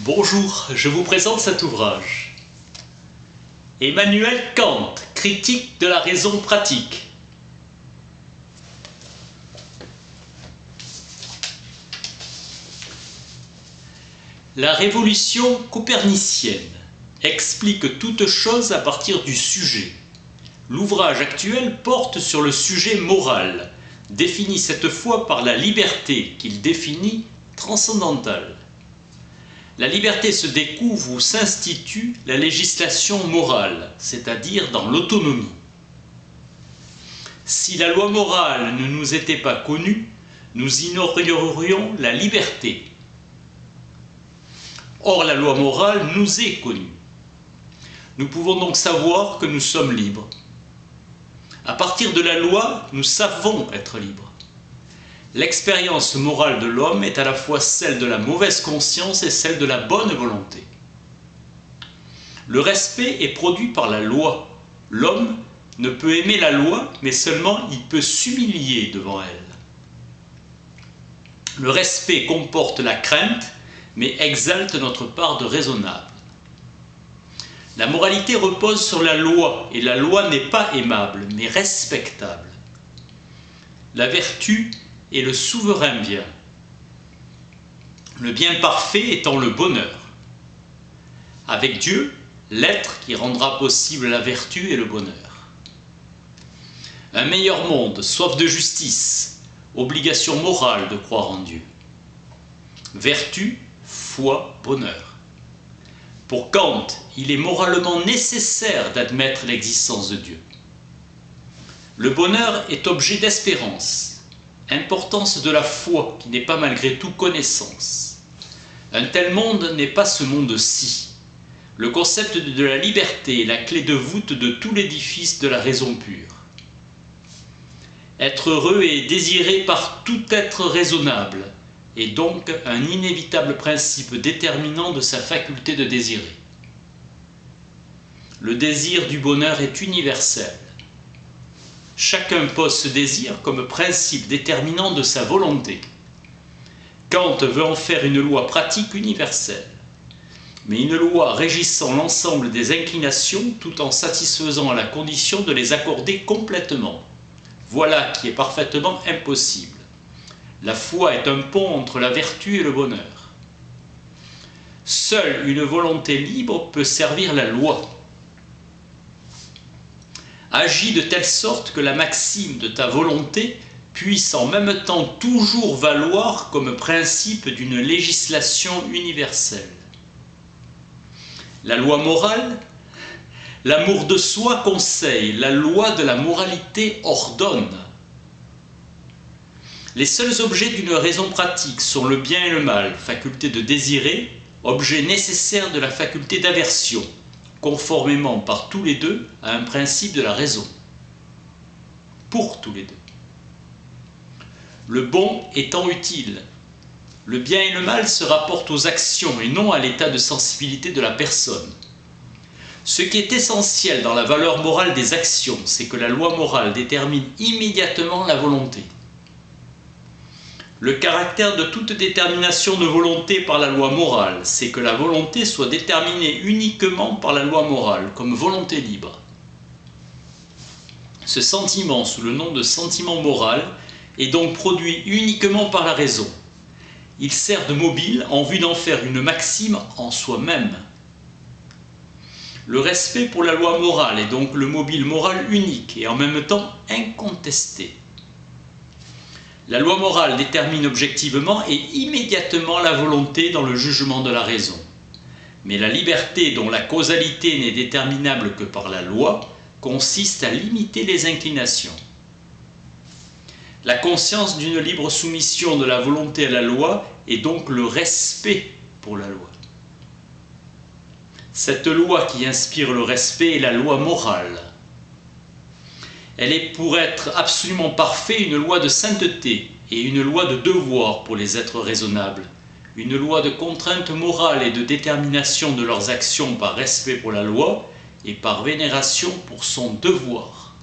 Bonjour, je vous présente cet ouvrage. Emmanuel Kant, critique de la raison pratique. La révolution copernicienne explique toute chose à partir du sujet. L'ouvrage actuel porte sur le sujet moral, défini cette fois par la liberté qu'il définit transcendantale. La liberté se découvre où s'institue la législation morale, c'est-à-dire dans l'autonomie. Si la loi morale ne nous était pas connue, nous ignorerions la liberté. Or, la loi morale nous est connue. Nous pouvons donc savoir que nous sommes libres. À partir de la loi, nous savons être libres. L'expérience morale de l'homme est à la fois celle de la mauvaise conscience et celle de la bonne volonté. Le respect est produit par la loi. L'homme ne peut aimer la loi, mais seulement il peut s'humilier devant elle. Le respect comporte la crainte, mais exalte notre part de raisonnable. La moralité repose sur la loi, et la loi n'est pas aimable, mais respectable. La vertu est le souverain bien. Le bien parfait étant le bonheur. Avec Dieu, l'être qui rendra possible la vertu et le bonheur. Un meilleur monde, soif de justice, obligation morale de croire en Dieu. Vertu, foi, bonheur. Pour Kant, il est moralement nécessaire d'admettre l'existence de Dieu. Le bonheur est objet d'espérance. Importance de la foi qui n'est pas malgré tout connaissance. Un tel monde n'est pas ce monde-ci. Le concept de la liberté est la clé de voûte de tout l'édifice de la raison pure. Être heureux est désiré par tout être raisonnable, et donc un inévitable principe déterminant de sa faculté de désirer. Le désir du bonheur est universel. Chacun pose ce désir comme principe déterminant de sa volonté. Kant veut en faire une loi pratique universelle, mais une loi régissant l'ensemble des inclinations tout en satisfaisant à la condition de les accorder complètement. Voilà qui est parfaitement impossible. La foi est un pont entre la vertu et le bonheur. Seule une volonté libre peut servir la loi. Agis de telle sorte que la maxime de ta volonté puisse en même temps toujours valoir comme principe d'une législation universelle. La loi morale, l'amour de soi conseille, la loi de la moralité ordonne. Les seuls objets d'une raison pratique sont le bien et le mal, faculté de désirer, objet nécessaire de la faculté d'aversion, conformément par tous les deux à un principe de la raison. Pour tous les deux. Le bon étant utile. Le bien et le mal se rapportent aux actions et non à l'état de sensibilité de la personne. Ce qui est essentiel dans la valeur morale des actions, c'est que la loi morale détermine immédiatement la volonté. Le caractère de toute détermination de volonté par la loi morale, c'est que la volonté soit déterminée uniquement par la loi morale, comme volonté libre. Ce sentiment, sous le nom de sentiment moral, est donc produit uniquement par la raison. Il sert de mobile en vue d'en faire une maxime en soi-même. Le respect pour la loi morale est donc le mobile moral unique et en même temps incontesté. La loi morale détermine objectivement et immédiatement la volonté dans le jugement de la raison. Mais la liberté dont la causalité n'est déterminable que par la loi consiste à limiter les inclinations. La conscience d'une libre soumission de la volonté à la loi est donc le respect pour la loi. Cette loi qui inspire le respect est la loi morale. Elle est pour être absolument parfait une loi de sainteté et une loi de devoir pour les êtres raisonnables, une loi de contrainte morale et de détermination de leurs actions par respect pour la loi et par vénération pour son devoir.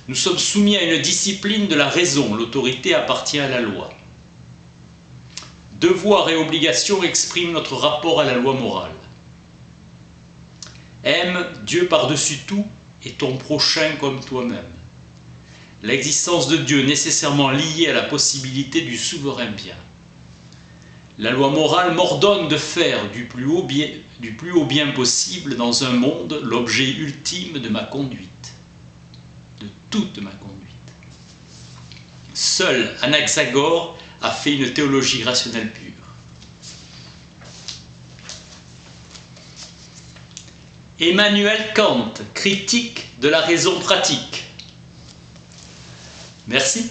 Nous sommes soumis à une discipline de la raison, l'autorité appartient à la loi. Devoirs et obligations expriment notre rapport à la loi morale. Aime Dieu par-dessus tout et ton prochain comme toi-même. L'existence de Dieu nécessairement liée à la possibilité du souverain bien. La loi morale m'ordonne de faire du plus haut bien possible dans un monde l'objet ultime de ma conduite, de toute ma conduite. Seul Anaxagore a fait une théologie rationnelle pure. Emmanuel Kant, critique de la raison pratique. Merci.